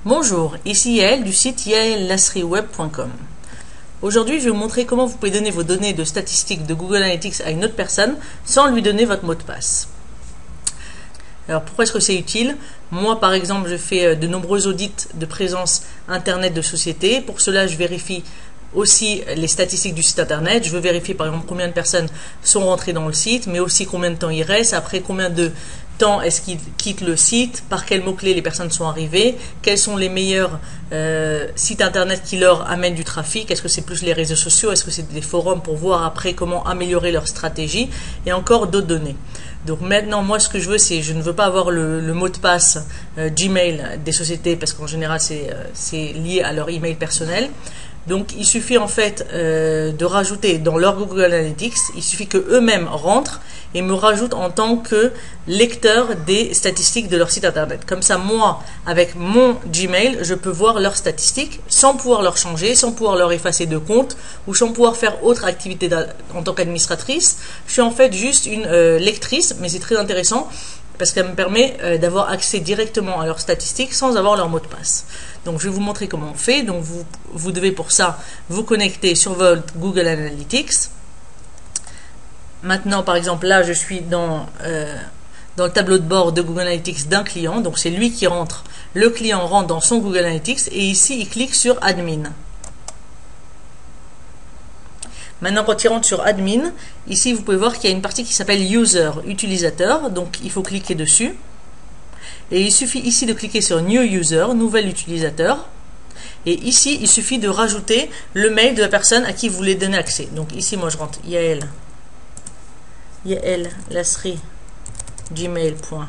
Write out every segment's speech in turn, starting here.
Bonjour, ici Yael du site yaellasriweb.com. Aujourd'hui, je vais vous montrer comment vous pouvez donner vos données de statistiques de Google Analytics à une autre personne sans lui donner votre mot de passe. Alors pourquoi est-ce que c'est utile? Moi par exemple, je fais de nombreux audits de présence internet de sociétés. Pour cela, je vérifie aussi les statistiques du site internet. Je veux vérifier par exemple combien de personnes sont rentrées dans le site, mais aussi combien de temps il reste, après combien de temps est-ce qu'ils quittent le site, par quels mots-clés les personnes sont arrivées, quels sont les meilleurs sites internet qui leur amènent du trafic, est-ce que c'est plus les réseaux sociaux, est-ce que c'est des forums pour voir après comment améliorer leur stratégie, et encore d'autres données. Donc maintenant, moi ce que je veux, c'est, je ne veux pas avoir le mot de passe Gmail des sociétés, parce qu'en général c'est lié à leur email personnel. Donc il suffit en fait de rajouter dans leur Google Analytics, il suffit que eux-mêmes rentrent et me rajoutent en tant que lecteur des statistiques de leur site internet. Comme ça, moi, avec mon Gmail, je peux voir leurs statistiques sans pouvoir leur changer, sans pouvoir leur effacer de compte ou sans pouvoir faire autre activité en tant qu'administratrice. Je suis en fait juste une lectrice, mais c'est très intéressant parce qu'elle me permet d'avoir accès directement à leurs statistiques sans avoir leur mot de passe. Donc je vais vous montrer comment on fait. Donc vous devez pour ça vous connecter sur votre Google Analytics. Maintenant par exemple là je suis dans le tableau de bord de Google Analytics d'un client. Donc c'est lui qui rentre, le client rentre dans son Google Analytics et ici il clique sur Admin. Maintenant, quand il rentre sur Admin, ici, vous pouvez voir qu'il y a une partie qui s'appelle User, utilisateur. Donc, il faut cliquer dessus. Et il suffit ici de cliquer sur New User, nouvel utilisateur. Et ici, il suffit de rajouter le mail de la personne à qui vous voulez donner accès. Donc, ici, moi, je rentre yaellasri@gmail.com.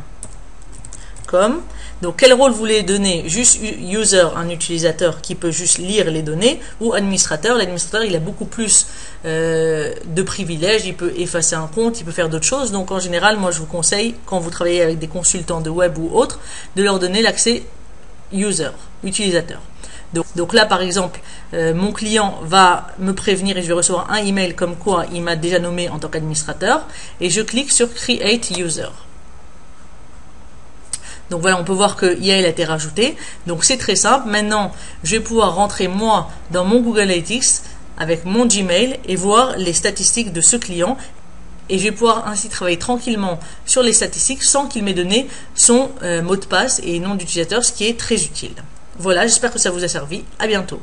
Donc, quel rôle vous voulez donner? Juste user, un utilisateur qui peut juste lire les données, ou administrateur. L'administrateur, il a beaucoup plus de privilèges. Il peut effacer un compte, il peut faire d'autres choses. Donc, en général, moi, je vous conseille, quand vous travaillez avec des consultants de web ou autres, de leur donner l'accès user, utilisateur. Donc là, par exemple, mon client va me prévenir et je vais recevoir un email comme quoi il m'a déjà nommé en tant qu'administrateur. Et je clique sur Create User. Donc voilà, on peut voir que Yael a été rajouté. Donc c'est très simple. Maintenant, je vais pouvoir rentrer moi dans mon Google Analytics avec mon Gmail et voir les statistiques de ce client. Et je vais pouvoir ainsi travailler tranquillement sur les statistiques sans qu'il m'ait donné son mot de passe et nom d'utilisateur, ce qui est très utile. Voilà, j'espère que ça vous a servi. À bientôt.